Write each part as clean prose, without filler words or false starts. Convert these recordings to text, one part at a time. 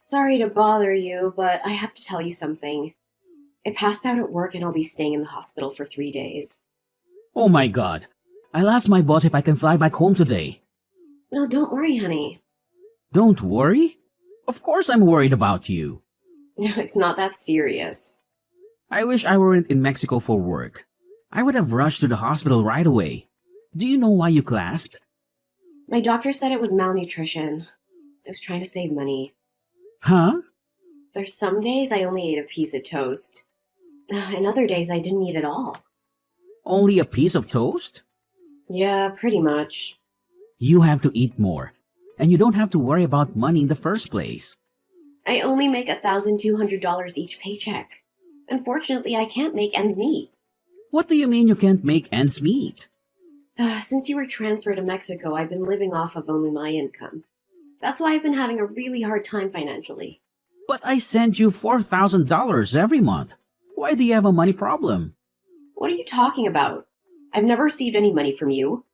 Sorry to bother you, but I have to tell you something. I passed out at work and I'll be staying in the hospital for 3 days. Oh my god. I'll ask my boss if I can fly back home today. No, don't worry, honey. Don't worry. Of course I'm worried about you. No, it's not that serious. I wish I weren't in Mexico for work. I would have rushed to the hospital right away. Do you know why you clasped? My doctor said it was malnutrition. I was trying to save money. Huh? There's some days I only ate a piece of toast. And other days I didn't eat at all. Only a piece of toast? Yeah, pretty much. You have to eat more. And you don't have to worry about money in the first place. I only make $1,200 each paycheck. Unfortunately, I can't make ends meet. What do you mean you can't make ends meet? Since you were transferred to Mexico, I've been living off of only my income. That's why I've been having a really hard time financially. But I send you $4,000 every month. Why do you have a money problem? What are you talking about? I've never received any money from you.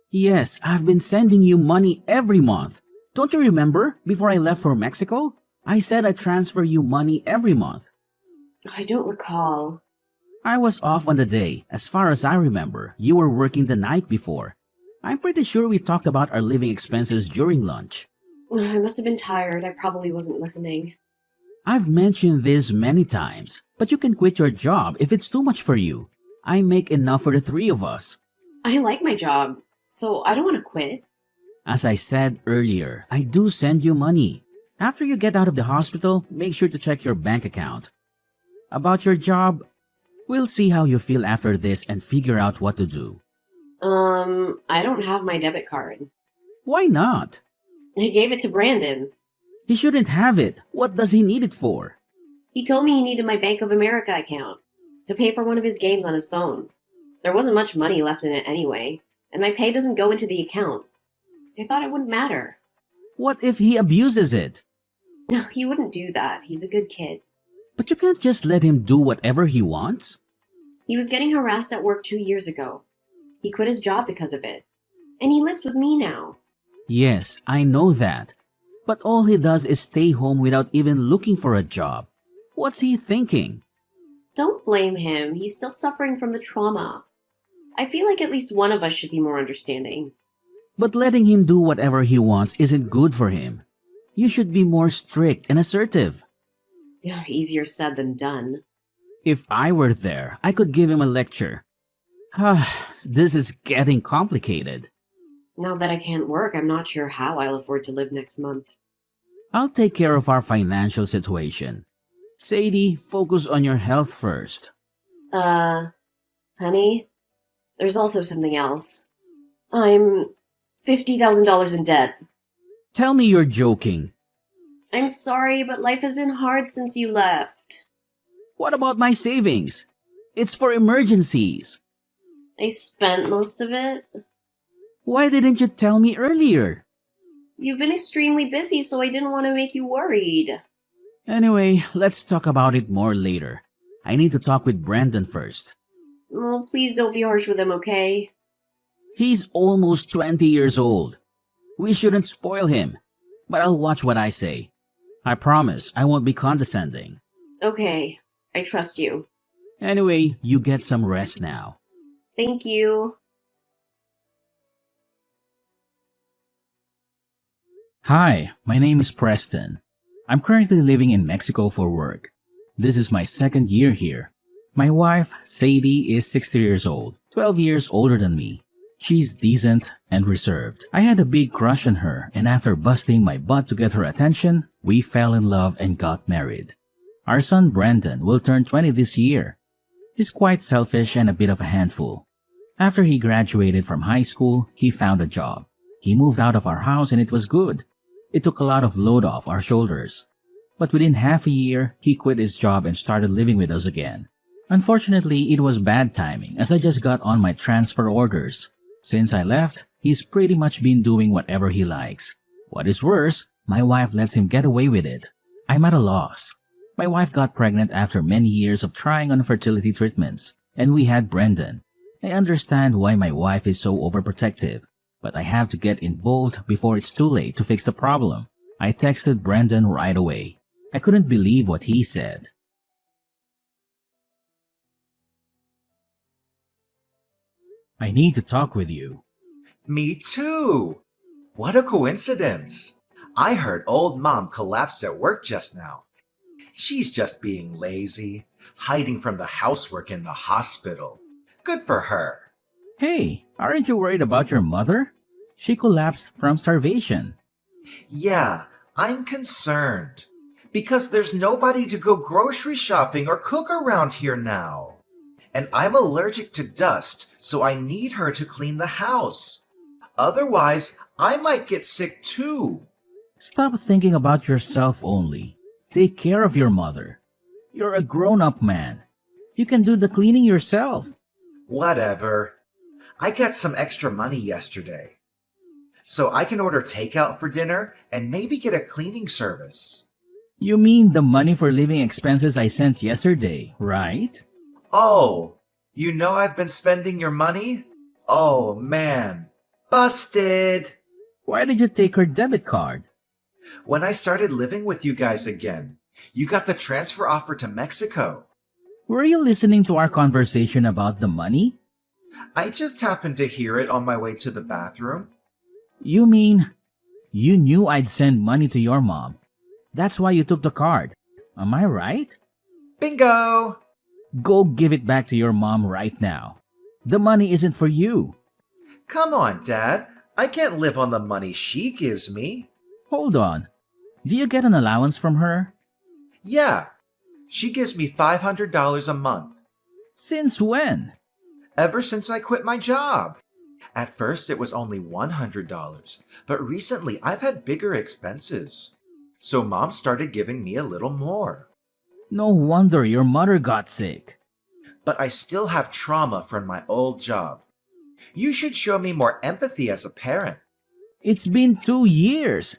Yes, I've been sending you money every month. Don't you remember, before I left for Mexico? I said I'd transfer you money every month. I don't recall. I was off on the day. As far as I remember, you were working the night before. I'm pretty sure we talked about our living expenses during lunch. I must have been tired. I probably wasn't listening. I've mentioned this many times, but you can quit your job if it's too much for you. I make enough for the three of us. I like my job, so I don't want to quit. As I said earlier, I do send you money. After you get out of the hospital, make sure to check your bank account. About your job, we'll see how you feel after this and figure out what to do. I don't have my debit card. Why not? I gave it to Brandon. He shouldn't have it. What does he need it for? He told me he needed my Bank of America account to pay for one of his games on his phone. There wasn't much money left in it anyway, and my pay doesn't go into the account. I thought it wouldn't matter. What if he abuses it? No, he wouldn't do that. He's a good kid. But you can't just let him do whatever he wants. He was getting harassed at work 2 years ago. He quit his job because of it. And he lives with me now. Yes, I know that. But all he does is stay home without even looking for a job. What's he thinking? Don't blame him. He's still suffering from the trauma. I feel like at least one of us should be more understanding. But letting him do whatever he wants isn't good for him. You should be more strict and assertive. Yeah, easier said than done. If I were there, I could give him a lecture. This is getting complicated. Now that I can't work, I'm not sure how I'll afford to live next month. I'll take care of our financial situation. Sadie, focus on your health first. Honey, there's also something else. I'm $50,000 in debt. Tell me you're joking. I'm sorry, but life has been hard since you left. What about my savings? It's for emergencies. I spent most of it. Why didn't you tell me earlier? You've been extremely busy, so I didn't want to make you worried. Anyway, let's talk about it more later. I need to talk with Brandon first. Oh, please don't be harsh with him, okay? He's almost 20 years old. We shouldn't spoil him, but I'll watch what I say. I promise I won't be condescending. Okay, I trust you. Anyway, you get some rest now. Thank you. Hi, my name is Preston. I'm currently living in Mexico for work. This is my second year here. My wife, Sadie, is 60 years old, 12 years older than me. She's decent and reserved. I had a big crush on her, and after busting my butt to get her attention, we fell in love and got married. Our son Brandon will turn 20 this year. He's quite selfish and a bit of a handful. After he graduated from high school, he found a job. He moved out of our house and it was good. It took a lot of load off our shoulders. But within half a year, he quit his job and started living with us again. Unfortunately, it was bad timing as I just got on my transfer orders. Since I left, he's pretty much been doing whatever he likes. What is worse, my wife lets him get away with it. I'm at a loss. My wife got pregnant after many years of trying on fertility treatments, and we had Brendan. I understand why my wife is so overprotective, but I have to get involved before it's too late to fix the problem. I texted Brendan right away. I couldn't believe what he said. I need to talk with you. Me too! What a coincidence! I heard old Mom collapsed at work just now. She's just being lazy, hiding from the housework in the hospital. Good for her. Hey, aren't you worried about your mother? She collapsed from starvation. Yeah, I'm concerned. Because there's nobody to go grocery shopping or cook around here now. And I'm allergic to dust, so I need her to clean the house. Otherwise, I might get sick too. Stop thinking about yourself only. Take care of your mother. You're a grown-up man. You can do the cleaning yourself. Whatever. I got some extra money yesterday. So I can order takeout for dinner and maybe get a cleaning service. You mean the money for living expenses I sent yesterday, right? Oh, you know I've been spending your money? Oh man, busted! Why did you take her debit card? When I started living with you guys again, you got the transfer offer to Mexico. Were you listening to our conversation about the money? I just happened to hear it on my way to the bathroom. You mean you knew I'd send money to your mom? That's why you took the card. Am I right? Bingo! Go give it back to your mom right now. The money isn't for you. Come on, Dad. I can't live on the money she gives me. Hold on. Do you get an allowance from her? Yeah, she gives me $500 a month. Since when? Ever since I quit my job. At first it was only $100, but recently I've had bigger expenses. So Mom started giving me a little more. No wonder your mother got sick. But I still have trauma from my old job. You should show me more empathy as a parent. It's been 2 years.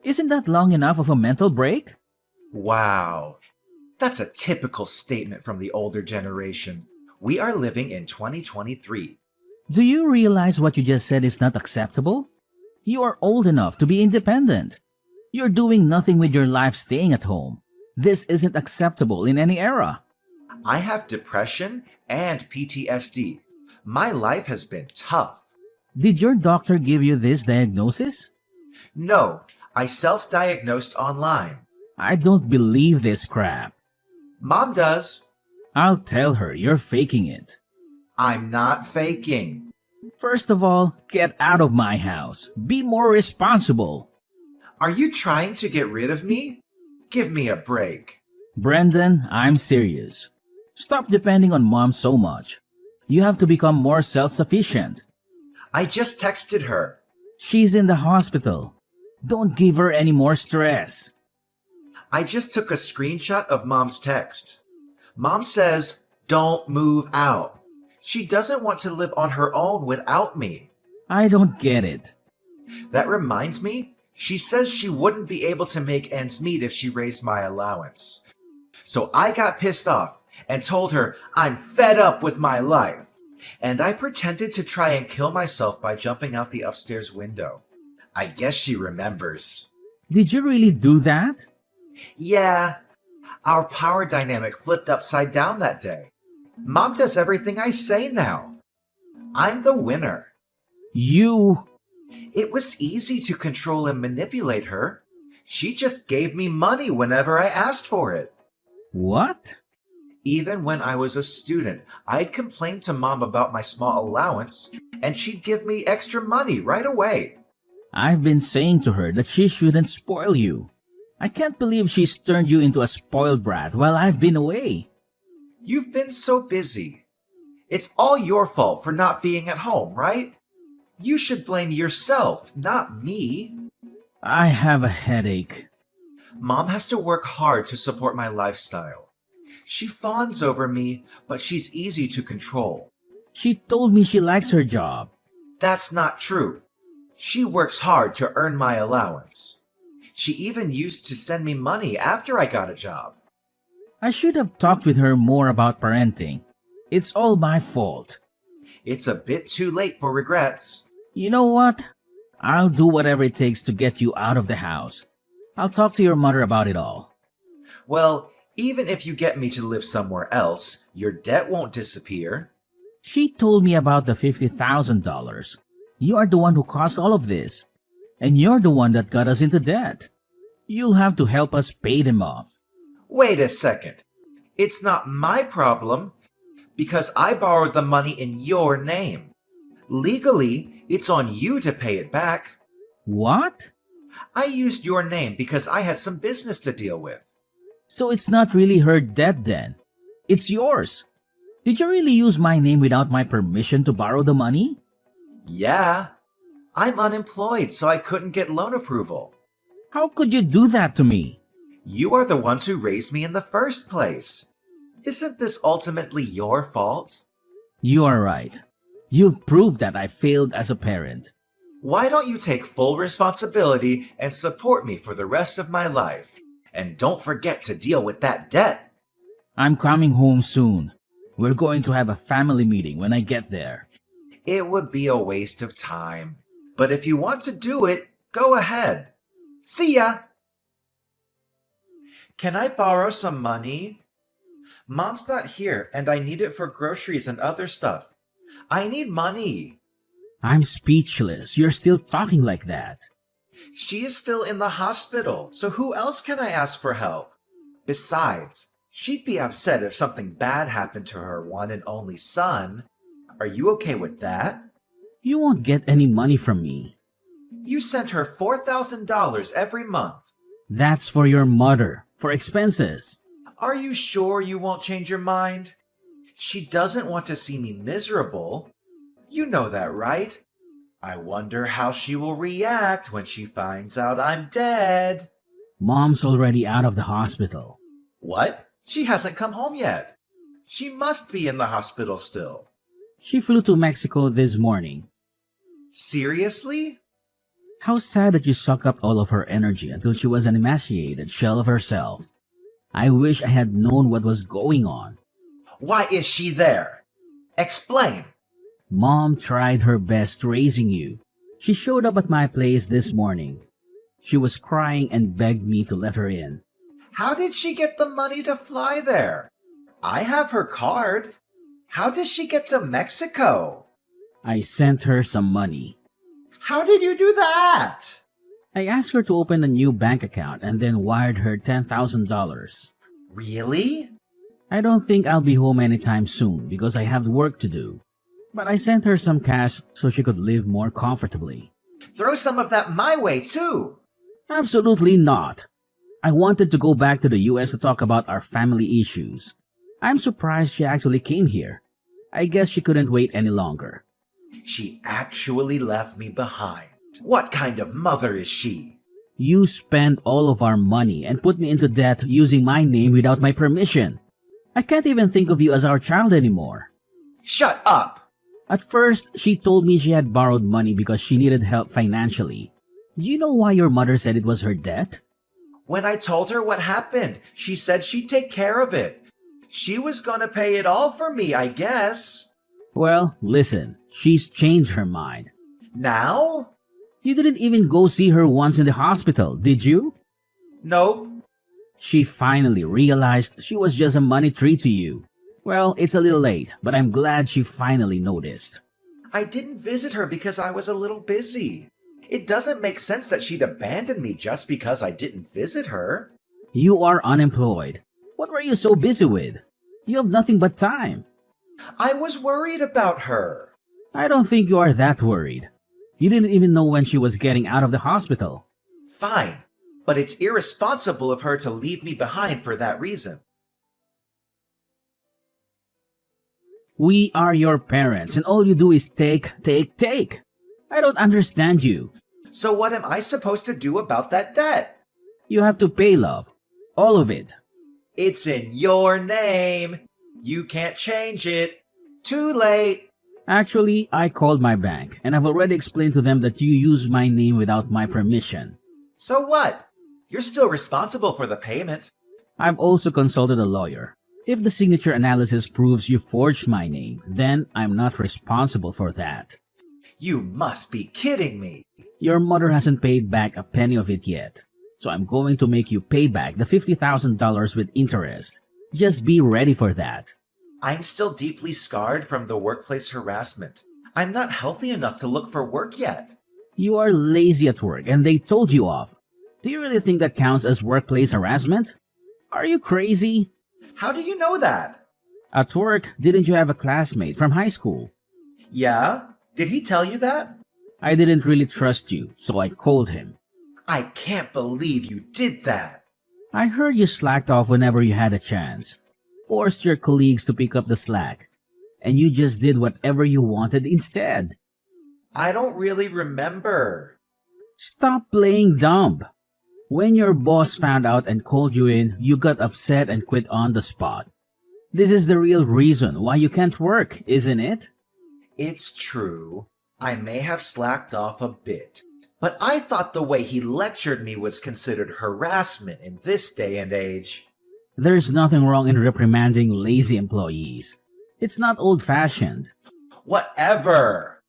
Isn't that long enough of a mental break? Wow. That's a typical statement from the older generation. We are living in 2023. Do you realize what you just said is not acceptable? You are old enough to be independent. You're doing nothing with your life staying at home. This isn't acceptable in any era. I have depression and PTSD. My life has been tough. Did your doctor give you this diagnosis? No, I self-diagnosed online. I don't believe this crap. Mom does. I'll tell her you're faking it. I'm not faking. First of all, get out of my house. Be more responsible. Are you trying to get rid of me? Give me a break. Brendan, I'm serious. Stop depending on mom so much. You have to become more self-sufficient. I just texted her. She's in the hospital. Don't give her any more stress. I just took a screenshot of Mom's text. Mom says, don't move out. She doesn't want to live on her own without me. I don't get it. That reminds me, she says she wouldn't be able to make ends meet if she raised my allowance. So I got pissed off and told her I'm fed up with my life. And I pretended to try and kill myself by jumping out the upstairs window. I guess she remembers. Did you really do that? Yeah, our power dynamic flipped upside down that day. Mom does everything I say now. I'm the winner. You... It was easy to control and manipulate her. She just gave me money whenever I asked for it. What? Even when I was a student, I'd complain to Mom about my small allowance, and she'd give me extra money right away. I've been saying to her that she shouldn't spoil you. I can't believe she's turned you into a spoiled brat while I've been away. You've been so busy. It's all your fault for not being at home, right? You should blame yourself, not me. I have a headache. Mom has to work hard to support my lifestyle. She fawns over me, but she's easy to control. She told me she likes her job. That's not true. She works hard to earn my allowance. She even used to send me money after I got a job. I should have talked with her more about parenting. It's all my fault. It's a bit too late for regrets. You know what? I'll do whatever it takes to get you out of the house. I'll talk to your mother about it all. Well, even if you get me to live somewhere else, your debt won't disappear. She told me about the $50,000. You are the one who caused all of this. And you're the one that got us into debt. You'll have to help us pay them off. Wait a second. It's not my problem because I borrowed the money in your name. Legally, it's on you to pay it back. What? I used your name because I had some business to deal with. So it's not really her debt then. It's yours. Did you really use my name without my permission to borrow the money? Yeah. I'm unemployed, so I couldn't get loan approval. How could you do that to me? You are the ones who raised me in the first place. Isn't this ultimately your fault? You are right. You've proved that I failed as a parent. Why don't you take full responsibility and support me for the rest of my life? And don't forget to deal with that debt. I'm coming home soon. We're going to have a family meeting when I get there. It would be a waste of time. But if you want to do it, go ahead. See ya! Can I borrow some money? Mom's not here and I need it for groceries and other stuff. I need money. I'm speechless. You're still talking like that. She is still in the hospital, so who else can I ask for help? Besides, she'd be upset if something bad happened to her one and only son. Are you okay with that? You won't get any money from me. You sent her $4,000 every month. That's for your mother, for expenses. Are you sure you won't change your mind? She doesn't want to see me miserable. You know that, right? I wonder how she will react when she finds out I'm dead. Mom's already out of the hospital. What? She hasn't come home yet. She must be in the hospital still. She flew to Mexico this morning. Seriously? How sad that you sucked up all of her energy until she was an emaciated shell of herself. I wish I had known what was going on. Why is she there? Explain. Mom tried her best raising you. She showed up at my place this morning. She was crying and begged me to let her in. How did she get the money to fly there? I have her card. How did she get to Mexico? I sent her some money. How did you do that? I asked her to open a new bank account and then wired her $10,000. Really? I don't think I'll be home anytime soon because I have work to do. But I sent her some cash so she could live more comfortably. Throw some of that my way, too. Absolutely not. I wanted to go back to the US to talk about our family issues. I'm surprised she actually came here. I guess she couldn't wait any longer. She actually left me behind. What kind of mother is she? You spent all of our money and put me into debt using my name without my permission. I can't even think of you as our child anymore. Shut up! At first, she told me she had borrowed money because she needed help financially. Do you know why your mother said it was her debt? When I told her what happened, she said she'd take care of it. She was gonna pay it all for me, I guess. Well, listen, she's changed her mind. Now? You didn't even go see her once in the hospital, did you? Nope. She finally realized she was just a money tree to you. Well, it's a little late, but I'm glad she finally noticed. I didn't visit her because I was a little busy. It doesn't make sense that she'd abandon me just because I didn't visit her. You are unemployed. What were you so busy with? You have nothing but time. I was worried about her. I don't think you are that worried. You didn't even know when she was getting out of the hospital. Fine, but it's irresponsible of her to leave me behind for that reason. We are your parents and all you do is take. I don't understand you. So what am I supposed to do about that debt? You have to pay, love. All of it. It's in your name. You can't change it. Too late. Actually, I called my bank and I've already explained to them that you used my name without my permission. So what? You're still responsible for the payment. I've also consulted a lawyer. If the signature analysis proves you forged my name, then I'm not responsible for that. You must be kidding me. Your mother hasn't paid back a penny of it yet. So I'm going to make you pay back the $50,000 with interest. Just be ready for that. I'm still deeply scarred from the workplace harassment. I'm not healthy enough to look for work yet. You are lazy at work and they told you off. Do you really think that counts as workplace harassment? Are you crazy? How do you know that? At work, didn't you have a classmate from high school? Yeah? Did he tell you that? I didn't really trust you, so I called him. I can't believe you did that. I heard you slacked off whenever you had a chance. Forced your colleagues to pick up the slack. And you just did whatever you wanted instead. I don't really remember. Stop playing dumb. When your boss found out and called you in, you got upset and quit on the spot. This is the real reason why you can't work, isn't it? It's true. I may have slacked off a bit. But I thought the way he lectured me was considered harassment in this day and age. There's nothing wrong in reprimanding lazy employees. It's not old-fashioned. Whatever!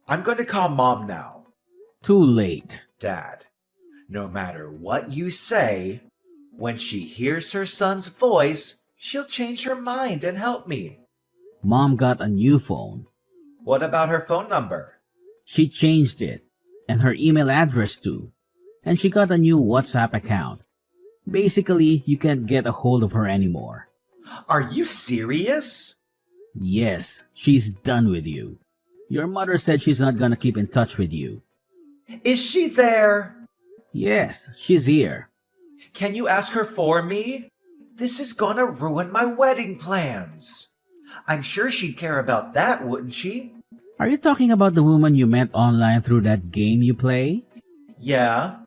I'm going to call Mom now. Too late. Dad, no matter what you say, when she hears her son's voice, she'll change her mind and help me. Mom got a new phone. What about her phone number? She changed it, and her email address too. And she got a new WhatsApp account. Basically, you can't get a hold of her anymore. Are you serious? Yes, she's done with you. Your mother said she's not gonna keep in touch with you. Is she there? Yes, she's here. Can you ask her for me? This is gonna ruin my wedding plans. I'm sure she'd care about that, wouldn't she? Are you talking about the woman you met online through that game you play? Yeah.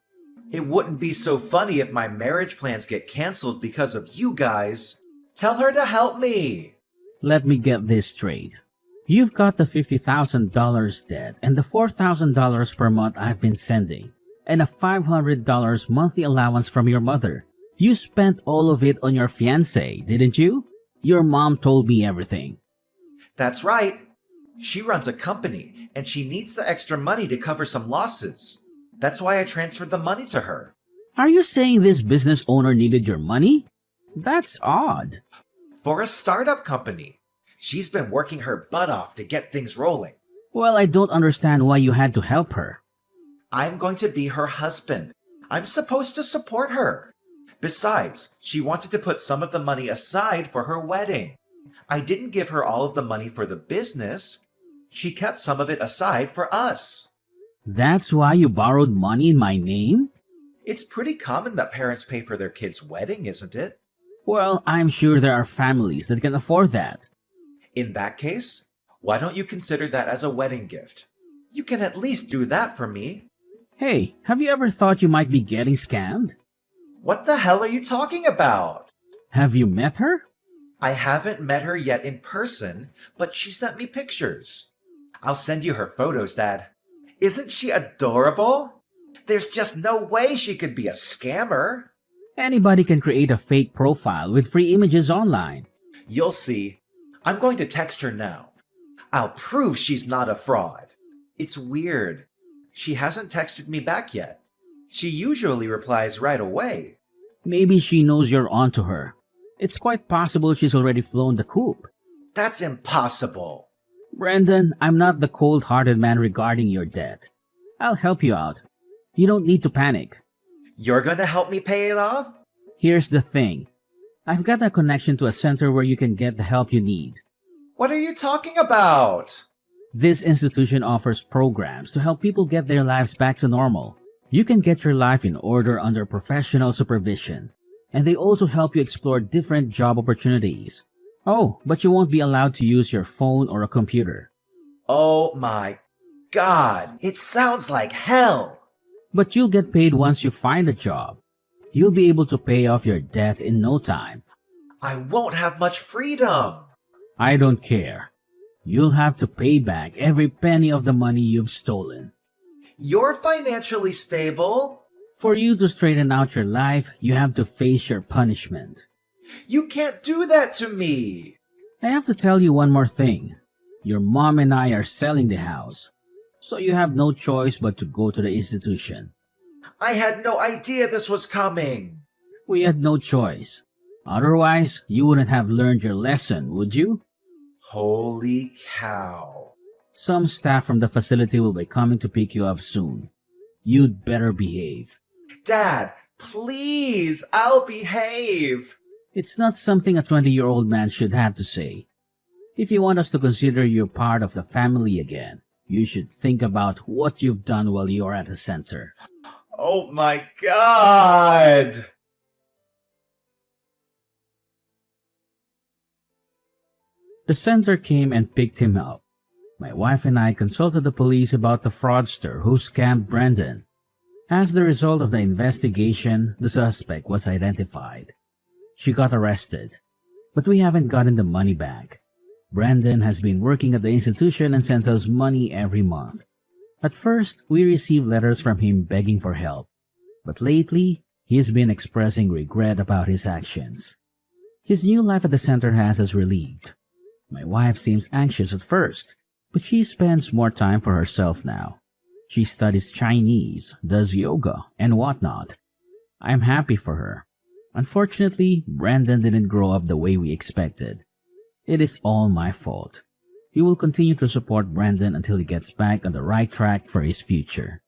It wouldn't be so funny if my marriage plans get canceled because of you guys. Tell her to help me. Let me get this straight. You've got the $50,000 debt and the $4,000 per month I've been sending, and a $500 monthly allowance from your mother. You spent all of it on your fiancé, didn't you? Your mom told me everything. That's right. She runs a company, and she needs the extra money to cover some losses. That's why I transferred the money to her. Are you saying this business owner needed your money? That's odd. For a startup company. She's been working her butt off to get things rolling. Well, I don't understand why you had to help her. I'm going to be her husband. I'm supposed to support her. Besides, she wanted to put some of the money aside for her wedding. I didn't give her all of the money for the business. She kept some of it aside for us. That's why you borrowed money in my name? It's pretty common that parents pay for their kids' wedding, isn't it? Well, I'm sure there are families that can afford that. In that case, why don't you consider that as a wedding gift? You can at least do that for me. Hey, have you ever thought you might be getting scammed? What the hell are you talking about? Have you met her? I haven't met her yet in person, but she sent me pictures. I'll send you her photos, Dad. Isn't she adorable? There's just no way she could be a scammer. Anybody can create a fake profile with free images online. You'll see. I'm going to text her now. I'll prove she's not a fraud. It's weird. She hasn't texted me back yet. She usually replies right away. Maybe she knows you're onto her. It's quite possible she's already flown the coop. That's impossible. Brendan, I'm not the cold-hearted man regarding your debt. I'll help you out. You don't need to panic. You're going to help me pay it off? Here's the thing. I've got a connection to a center where you can get the help you need. What are you talking about? This institution offers programs to help people get their lives back to normal. You can get your life in order under professional supervision. And they also help you explore different job opportunities. Oh, but you won't be allowed to use your phone or a computer. Oh my God, it sounds like hell. But you'll get paid once you find a job. You'll be able to pay off your debt in no time. I won't have much freedom. I don't care. You'll have to pay back every penny of the money you've stolen. You're financially stable. For you to straighten out your life, you have to face your punishment. You can't do that to me. I have to tell you one more thing. Your mom and I are selling the house, so you have no choice but to go to the institution. I had no idea this was coming. We had no choice. Otherwise, you wouldn't have learned your lesson, would you? Holy cow. Some staff from the facility will be coming to pick you up soon. You'd better behave. Dad, please, I'll behave. It's not something a 20-year-old man should have to say. If you want us to consider you part of the family again, you should think about what you've done while you are at the center. Oh my God. The center came and picked him up. My wife and I consulted the police about the fraudster who scammed Brendan. As the result of the investigation, the suspect was identified. She got arrested, but we haven't gotten the money back. Brendan has been working at the institution and sends us money every month. At first, we received letters from him begging for help, but lately, he's been expressing regret about his actions. His new life at the center has us relieved. My wife seems anxious at first, but she spends more time for herself now. She studies Chinese, does yoga, and whatnot. I'm happy for her. Unfortunately, Brandon didn't grow up the way we expected. It is all my fault. We will continue to support Brandon until he gets back on the right track for his future.